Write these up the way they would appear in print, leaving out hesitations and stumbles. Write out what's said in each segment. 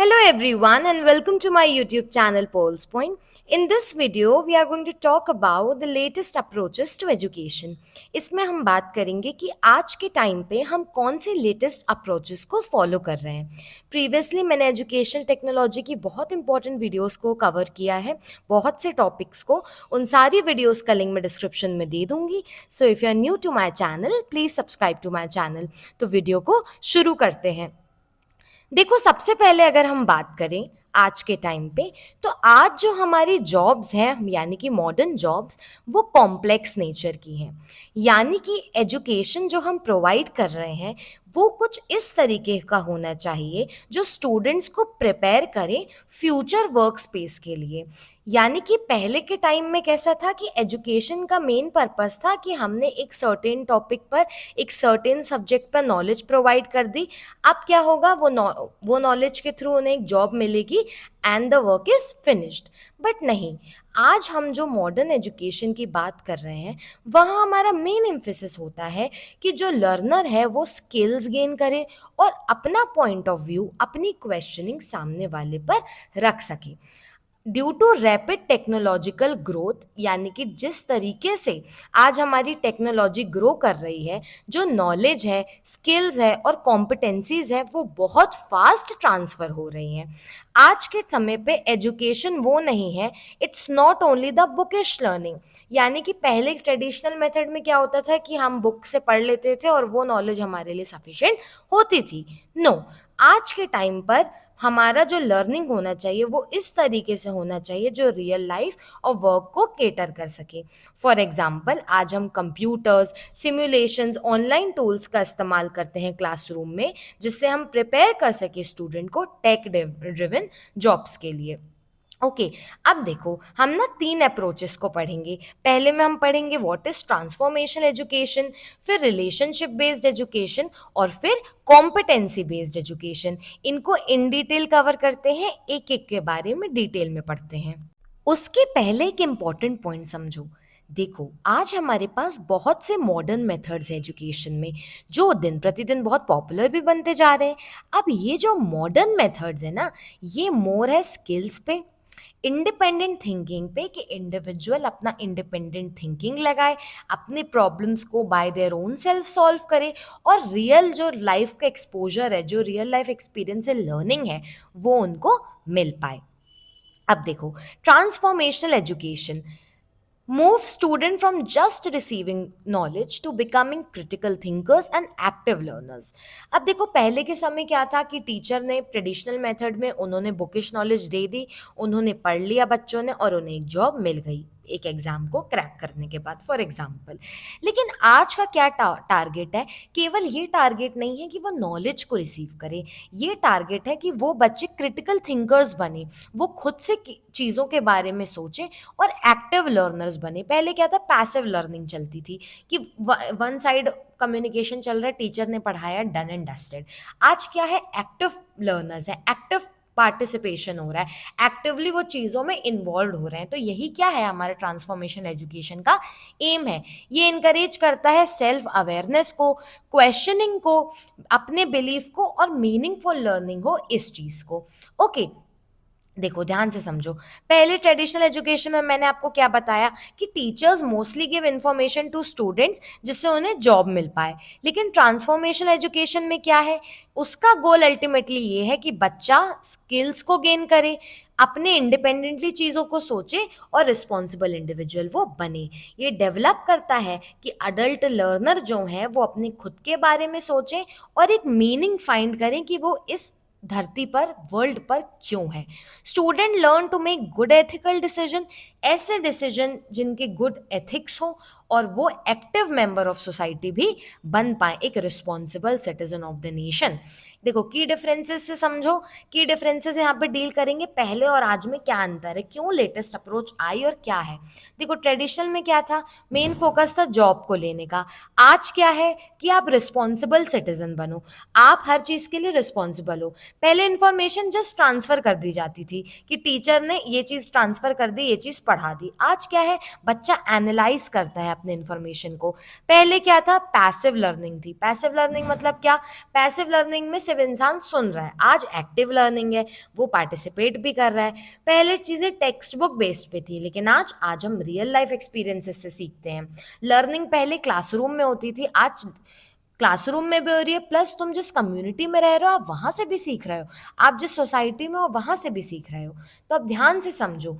Hello everyone and welcome to my YouTube channel Pulse Point. In this video we are going to talk about the latest approaches to education. इसमें हम बात करेंगे कि आज के time पे हम कौन से लेटेस्ट अप्रोचेस को फॉलो कर रहे हैं. प्रीवियसली मैंने एजुकेशन टेक्नोलॉजी की बहुत इंपॉर्टेंट वीडियोस को कवर किया है, बहुत से टॉपिक्स को. उन सारी वीडियोस का लिंक मैं डिस्क्रिप्शन में दे दूंगी. So if you are new to my channel please subscribe to my channel. तो वीडियो को शुरू करते हैं. देखो, सबसे पहले अगर हम बात करें आज के टाइम पे, तो आज जो हमारी जॉब्स हैं यानी कि मॉडर्न जॉब्स, वो कॉम्प्लेक्स नेचर की हैं. यानी कि एजुकेशन जो हम प्रोवाइड कर रहे हैं वो कुछ इस तरीके का होना चाहिए जो स्टूडेंट्स को प्रिपेयर करे फ्यूचर वर्क स्पेस के लिए. यानी कि पहले के टाइम में कैसा था कि एजुकेशन का मेन पर्पस था कि हमने एक सर्टेन टॉपिक पर, एक सर्टेन सब्जेक्ट पर नॉलेज प्रोवाइड कर दी. अब क्या होगा, वो नॉलेज के थ्रू उन्हें एक जॉब मिलेगी and the work is finished. But नहीं, आज हम जो मॉडर्न एजुकेशन की बात कर रहे हैं वहाँ हमारा मेन एम्फेसिस होता है कि जो लर्नर है वो स्किल्स गेन करे और अपना पॉइंट ऑफ व्यू, अपनी क्वेश्चनिंग सामने वाले पर रख सके. Due to rapid technological growth, यानी कि जिस तरीके से आज हमारी टेक्नोलॉजी ग्रो कर रही है, जो नॉलेज है, स्किल्स है और कॉम्पिटेंसीज है वो बहुत फास्ट ट्रांसफ़र हो रही हैं. आज के समय पे एजुकेशन वो नहीं है, it's not only the bookish learning. यानी कि पहले ट्रेडिशनल मेथड में क्या होता था कि हम बुक से पढ़ लेते थे और वो नॉलेज हमारे लिए सफिशिएंट होती थी. नो, आज के टाइम पर हमारा जो लर्निंग होना चाहिए वो इस तरीके से होना चाहिए जो रियल लाइफ और वर्क को केटर कर सके. फॉर एग्जांपल, आज हम कंप्यूटर्स, सिमुलेशंस, ऑनलाइन टूल्स का इस्तेमाल करते हैं क्लासरूम में, जिससे हम प्रिपेयर कर सके स्टूडेंट को टेक ड्रिवन जॉब्स के लिए. ओके, अब देखो, हम ना 3 अप्रोचेस को पढ़ेंगे. पहले में हम पढ़ेंगे व्हाट इज ट्रांसफॉर्मेशन एजुकेशन, फिर रिलेशनशिप बेस्ड एजुकेशन और फिर कॉम्पिटेंसी बेस्ड एजुकेशन. इनको इन डिटेल कवर करते हैं, एक एक के बारे में डिटेल में पढ़ते हैं. उसके पहले एक इम्पॉर्टेंट पॉइंट समझो. देखो, आज हमारे पास बहुत से मॉडर्न मेथड्स हैं एजुकेशन में जो दिन प्रतिदिन बहुत पॉपुलर भी बनते जा रहे हैं. अब ये जो मॉडर्न मेथड्स है ना, ये मोर है स्किल्स पे, इंडिपेंडेंट थिंकिंग पे, कि इंडिविजुअल अपना इंडिपेंडेंट थिंकिंग लगाए, अपने प्रॉब्लम्स को bye their own self solve करे और रियल जो लाइफ का एक्सपोजर है, जो रियल लाइफ एक्सपीरियंस से लर्निंग है, वो उनको मिल पाए. अब देखो, transformational education move student from just receiving knowledge to becoming critical thinkers and active learners. अब देखो, पहले के समय क्या था कि टीचर ने ट्रेडिशनल मेथड में उन्होंने बुकिश नॉलेज दे दी, उन्होंने पढ़ लिया बच्चों ने और उन्हें एक जॉब मिल गई एक एग्ज़ाम को क्रैक करने के बाद, फॉर एग्जाम्पल. लेकिन आज का क्या टारगेट है? केवल ये टारगेट नहीं है कि वो नॉलेज को रिसीव करे, ये टारगेट है कि वो बच्चे क्रिटिकल थिंकर्स बने, वो खुद से चीज़ों के बारे में सोचें और एक्टिव लर्नर्स बने. पहले क्या था, पैसिव लर्निंग चलती थी कि वन साइड कम्युनिकेशन चल रहा है, टीचर ने पढ़ाया, डन एंड डस्टेड. आज क्या है, एक्टिव लर्नर्स है, एक्टिव पार्टिसिपेशन हो रहा है, एक्टिवली वो चीज़ों में इन्वॉल्व हो रहे हैं. तो यही क्या है, हमारे ट्रांसफॉर्मेशन एजुकेशन का एम है. ये इनकरेज करता है सेल्फ अवेयरनेस को, क्वेश्चनिंग को, अपने बिलीफ को और मीनिंगफुल लर्निंग हो इस चीज़ को. ओके, देखो ध्यान से समझो. पहले ट्रेडिशनल एजुकेशन में मैंने आपको क्या बताया कि teachers mostly give information to students जिससे उन्हें जॉब मिल पाए. लेकिन ट्रांसफॉर्मेशन एजुकेशन में क्या है, उसका गोल अल्टीमेटली ये है कि बच्चा स्किल्स को गेन करे, अपने इंडिपेंडेंटली चीज़ों को सोचे और रिस्पॉन्सिबल इंडिविजुअल वो बने. ये डेवलप करता है कि अडल्ट लर्नर जो हैं वो अपने खुद के बारे में सोचें और एक मीनिंग फाइंड करें कि वो इस धरती पर, वर्ल्ड पर क्यों है. Student learn to make good ethical decision, ऐसे डिसीजन जिनके गुड एथिक्स हो और वो एक्टिव मेंबर ऑफ सोसाइटी भी बन पाए, एक responsible citizen of the nation. देखो, की डिफरेंसेस से समझो, की डिफरेंसेस यहाँ पे डील करेंगे पहले और आज में क्या अंतर है, क्यों लेटेस्ट अप्रोच आई और क्या है. देखो, ट्रेडिशनल में क्या था, मेन फोकस था जॉब को लेने का. आज क्या है कि आप रिस्पॉन्सिबल सिटीजन बनो, आप हर चीज़ के लिए रिस्पॉन्सिबल हो. पहले इन्फॉर्मेशन जस्ट ट्रांसफ़र कर दी जाती थी कि टीचर ने ये चीज़ ट्रांसफ़र कर दी, ये चीज़ पढ़ा दी. आज क्या है, बच्चा एनालाइज करता है अपने इन्फॉर्मेशन को. पहले क्या था, पैसिव लर्निंग थी. पैसिव लर्निंग मतलब क्या, पैसिव लर्निंग में सिर्फ इंसान सुन रहा है। आज एक्टिव लर्निंग है, वो पार्टिसिपेट भी कर रहा है। पहले चीज़ें टेक्स्ट बुक बेस्ड पे थी, लेकिन आज हम रियल लाइफ एक्सपीरियंसेस से सीखते हैं। लर्निंग पहले क्लासरूम में होती थी, आज क्लासरूम में भी हो रही है, प्लस तुम जिस कम्युनिटी में रह रहे हो आप वहाँ से भी सीख रहे हो, आप जिस सोसाइटी में हो वहाँ से भी सीख रहे हो। तो अब ध्यान से समझो,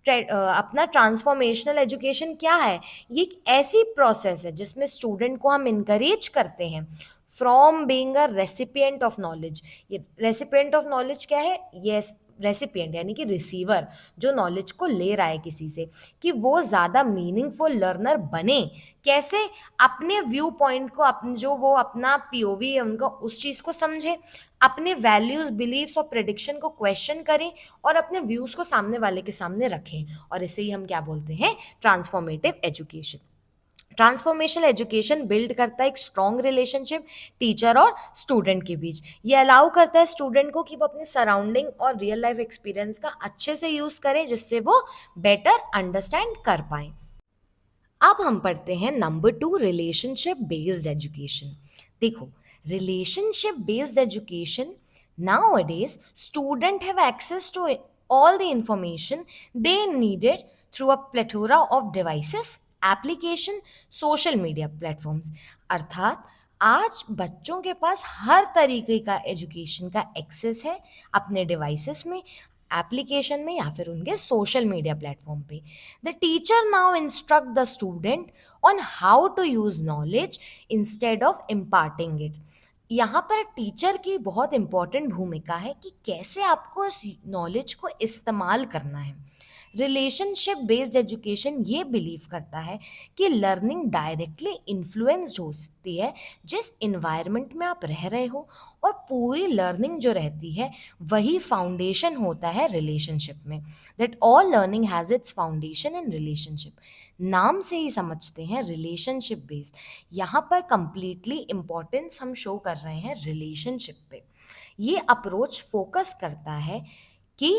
अपना ट्रांसफॉर्मेशनल एजुकेशन क्या है। ये एक ऐसी प्रोसेस है जिसमें स्टूडेंट को हम इनकरेज करते हैं from being a recipient of knowledge. ये रेसिपिएंट ऑफ नॉलेज क्या है? यस, रेसिपिएंट यानी कि रिसीवर, जो नॉलेज को ले रहा है किसी से, कि वो ज़्यादा मीनिंगफुल लर्नर बने। कैसे? अपने व्यू पॉइंट को, अपने जो वो अपना पीओवी है उनका, उस चीज़ को समझे, अपने वैल्यूज़, बिलीव्स और प्रेडिक्शन को क्वेश्चन करें और अपने व्यूज़ को सामने वाले के सामने रखें। और इसे ही हम क्या बोलते हैं? Transformative education. Transformational education build करता है एक स्ट्रॉन्ग रिलेशनशिप टीचर और स्टूडेंट के बीच। ये अलाउ करता है स्टूडेंट को कि वो अपने सराउंडिंग और रियल लाइफ एक्सपीरियंस का अच्छे से यूज़ करें, जिससे वो बेटर अंडरस्टैंड कर पाएँ। अब हम पढ़ते हैं नंबर 2, रिलेशनशिप बेस्ड एजुकेशन। देखो, relationship based education, nowadays student have access to all the information they needed through a plethora of devices, application, social media platforms। अर्थात आज बच्चों के पास हर तरीके का एजुकेशन का एक्सेस है अपने डिवाइसेस में, एप्लीकेशन में या फिर उनके सोशल मीडिया प्लेटफॉर्म पे। The teacher now instruct the student on how to use knowledge instead of imparting it. यहाँ पर टीचर की बहुत इंपॉर्टेंट भूमिका है कि कैसे आपको इस नॉलेज को इस्तेमाल करना है। रिलेशनशिप बेस्ड एजुकेशन ये बिलीव करता है कि लर्निंग डायरेक्टली इन्फ्लुएंस्ड हो सकती है जिस इन्वायरमेंट में आप रह रहे हो, और पूरी लर्निंग जो रहती है वही फाउंडेशन होता है रिलेशनशिप में। That all learning has its foundation in relationship. नाम से ही समझते हैं रिलेशनशिप बेस्ड, यहाँ पर कंप्लीटली इम्पोर्टेंस हम शो कर रहे हैं रिलेशनशिप पे। ये अप्रोच फोकस करता है कि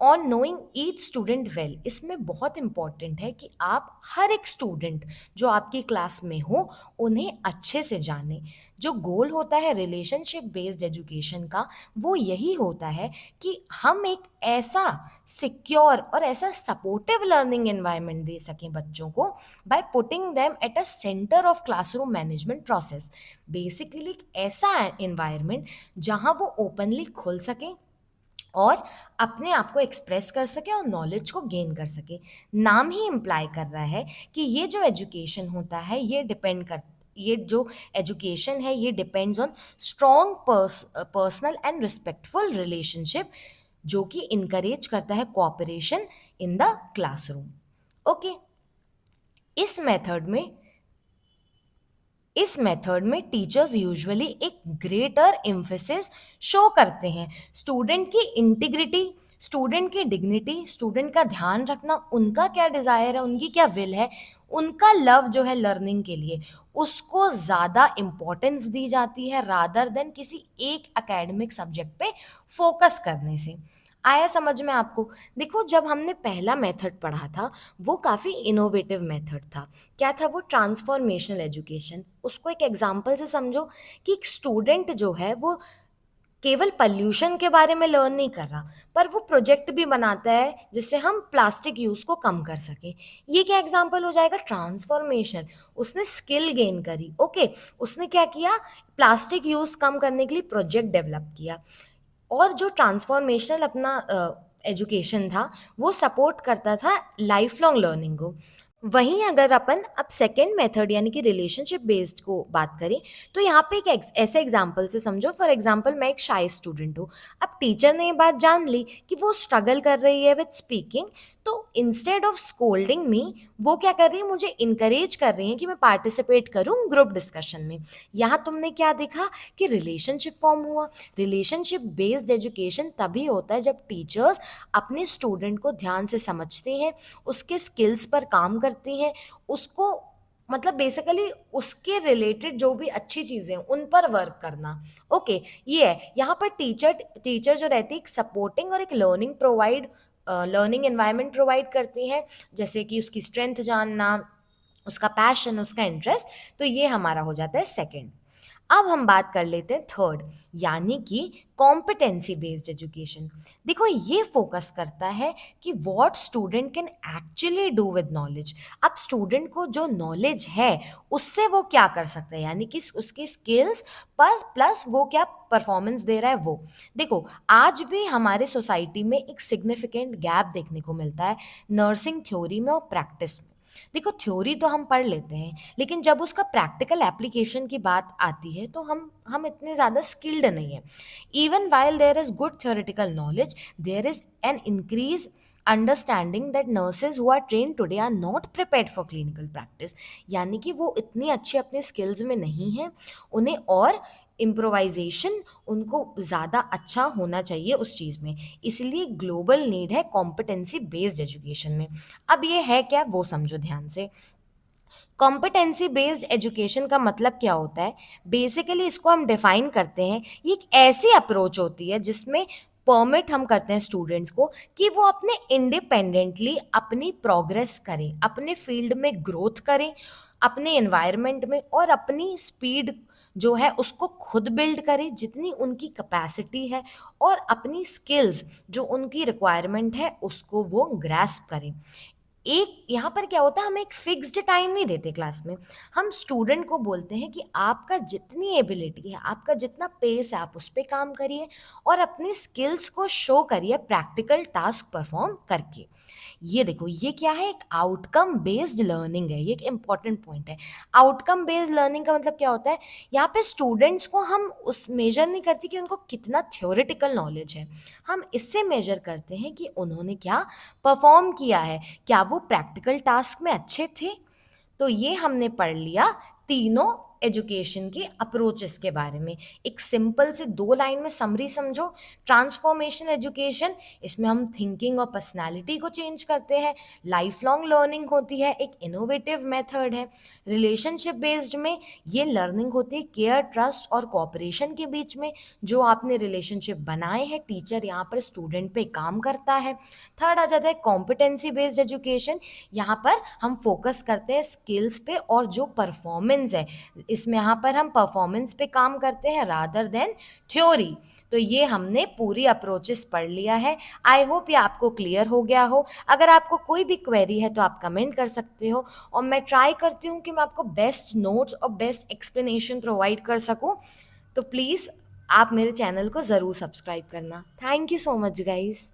on knowing each student well. इसमें बहुत इंपॉर्टेंट है कि आप हर एक स्टूडेंट जो आपकी क्लास में हो उन्हें अच्छे से जानें। जो गोल होता है रिलेशनशिप बेस्ड एजुकेशन का, वो यही होता है कि हम एक ऐसा सिक्योर और ऐसा सपोर्टिव लर्निंग एनवायरनमेंट दे सकें बच्चों को, by putting them at a centre of classroom management process. Basically एक ऐसा एनवायरनमेंट जहां वो ओपनली खुल सकें और अपने आप को एक्सप्रेस कर सके और नॉलेज को गेन कर सके। नाम ही इम्प्लाई कर रहा है कि ये जो एजुकेशन होता है ये जो एजुकेशन है ये depends on strong personal and respectful relationship, जो कि इनकरेज करता है cooperation in the classroom. Okay, इस मेथड में टीचर्स यूजुअली एक ग्रेटर एम्फेसिस शो करते हैं स्टूडेंट की इंटीग्रिटी, स्टूडेंट की डिग्निटी, स्टूडेंट का ध्यान रखना, उनका क्या डिज़ायर है, उनकी क्या विल है, उनका लव जो है लर्निंग के लिए, उसको ज़्यादा इम्पोर्टेंस दी जाती है रादर देन किसी एक एकेडमिक सब्जेक्ट पे फोकस करने से। आया समझ में आपको? देखो, जब हमने पहला मेथड पढ़ा था वो काफ़ी इनोवेटिव मेथड था। क्या था वो? Transformational education. उसको एक एग्जांपल से समझो कि एक स्टूडेंट जो है वो केवल पॉल्यूशन के बारे में लर्न नहीं कर रहा, पर वो प्रोजेक्ट भी बनाता है जिससे हम प्लास्टिक यूज़ को कम कर सकें। ये क्या एग्जांपल हो जाएगा? ट्रांसफॉर्मेशन। उसने स्किल गेन करी। ओके, उसने क्या किया? प्लास्टिक यूज़ कम करने के लिए प्रोजेक्ट डेवलप किया। और जो ट्रांसफॉर्मेशनल अपना एजुकेशन था वो सपोर्ट करता था लाइफ लॉन्ग लर्निंग को। वहीं अगर अपन अब सेकेंड मेथड यानी कि रिलेशनशिप बेस्ड को बात करें, तो यहाँ पे एक ऐसे एग्जांपल से समझो। फॉर एग्जांपल, मैं एक शाय स्टूडेंट हूँ। अब टीचर ने ये बात जान ली कि वो स्ट्रगल कर रही है विद स्पीकिंग, तो इंस्टेड ऑफ स्कोल्डिंग मी, वो क्या कर रही है? मुझे इनकरेज कर रही है कि मैं पार्टिसिपेट करूँ ग्रुप डिस्कशन में। यहाँ तुमने क्या देखा कि रिलेशनशिप फॉर्म हुआ। रिलेशनशिप बेस्ड एजुकेशन तभी होता है जब टीचर्स अपने स्टूडेंट को ध्यान से समझते हैं, उसके स्किल्स पर काम करती हैं, उसको मतलब बेसिकली उसके रिलेटेड जो भी अच्छी चीज़ें हैं उन पर वर्क करना। ओके, ये है। यहाँ पर टीचर जो रहती है एक सपोर्टिंग और एक लर्निंग एनवायरनमेंट प्रोवाइड करती हैं, जैसे कि उसकी स्ट्रेंथ जानना, उसका पैशन, उसका इंटरेस्ट। तो ये हमारा हो जाता है सेकेंड। अब हम बात कर लेते हैं थर्ड, यानी कि कॉम्पिटेंसी बेस्ड एजुकेशन। देखो ये फोकस करता है कि what student can actually do with knowledge. अब स्टूडेंट को जो नॉलेज है उससे वो क्या कर सकता है, यानी कि उसकी स्किल्स प्लस प्लस वो क्या परफॉर्मेंस दे रहा है वो। देखो आज भी हमारे सोसाइटी में एक सिग्निफिकेंट गैप देखने को मिलता है नर्सिंग थ्योरी में और प्रैक्टिस में। देखो थ्योरी तो हम पढ़ लेते हैं, लेकिन जब उसका प्रैक्टिकल एप्लीकेशन की बात आती है तो हम इतने ज़्यादा स्किल्ड नहीं है। Even while there is good theoretical knowledge, there is an increase understanding that nurses who are train today are not prepared for clinical practice. यानी कि वो इतनी अच्छी अपने स्किल्स में नहीं है, उन्हें और इम्प्रोवाइजेशन उनको ज़्यादा अच्छा होना चाहिए उस चीज़ में। इसलिए ग्लोबल नीड है कॉम्पिटेंसी बेस्ड एजुकेशन में। अब ये है क्या, वो समझो ध्यान से। कॉम्पिटेंसी बेस्ड एजुकेशन का मतलब क्या होता है? बेसिकली इसको हम डिफाइन करते हैं, ये एक ऐसी अप्रोच होती है जिसमें परमिट हम करते हैं स्टूडेंट्स को कि वो अपने इंडिपेंडेंटली अपनी प्रोग्रेस करें, अपने फील्ड में ग्रोथ करें, अपने एनवायरनमेंट में, और अपनी स्पीड जो है उसको खुद बिल्ड करें जितनी उनकी कैपेसिटी है, और अपनी स्किल्स जो उनकी रिक्वायरमेंट है उसको वो ग्रैस्प करें। एक यहाँ पर क्या होता है, हम एक फिक्स्ड टाइम नहीं देते क्लास में। हम स्टूडेंट को बोलते हैं कि आपका जितनी एबिलिटी है, आपका जितना पेस है, आप उस पे काम करिए और अपनी स्किल्स को शो करिए प्रैक्टिकल टास्क परफॉर्म करके। ये देखो ये क्या है, एक आउटकम बेस्ड लर्निंग है। ये एक इंपॉर्टेंट पॉइंट है। आउटकम बेस्ड लर्निंग का मतलब क्या होता है, यहाँ पे स्टूडेंट्स को हम उस मेजर नहीं करते कि उनको कितना थ्योरेटिकल नॉलेज है, हम इससे मेजर करते हैं कि उन्होंने क्या परफॉर्म किया है, क्या वो प्रैक्टिकल टास्क में अच्छे थे। तो ये हमने पढ़ लिया तीनों एजुकेशन के अप्रोचेस के बारे में। एक सिंपल से 2 लाइन में समरी समझो। ट्रांसफॉर्मेशन एजुकेशन, इसमें हम थिंकिंग और पर्सनालिटी को चेंज करते हैं। लाइफ लॉन्ग लर्निंग होती है, एक इनोवेटिव मेथड है। रिलेशनशिप बेस्ड में ये लर्निंग होती है केयर, ट्रस्ट और कोऑपरेशन के बीच में, जो आपने रिलेशनशिप बनाए हैं, टीचर यहाँ पर स्टूडेंट पे काम करता है। थर्ड आ जाता है कॉम्पिटेंसी बेस्ड एजुकेशन। यहाँ पर हम फोकस करते हैं स्किल्स पे और जो परफॉर्मेंस है, इसमें यहाँ पर हम परफॉर्मेंस पे काम करते हैं रादर देन थ्योरी। तो ये हमने पूरी अप्रोचेस पढ़ लिया है। आई होप ये आपको क्लियर हो गया हो। अगर आपको कोई भी क्वेरी है तो आप कमेंट कर सकते हो, और मैं ट्राई करती हूँ कि मैं आपको बेस्ट नोट्स और बेस्ट एक्सप्लेनेशन प्रोवाइड कर सकूँ। तो प्लीज़ आप मेरे चैनल को ज़रूर सब्सक्राइब करना। Thank you so much guys.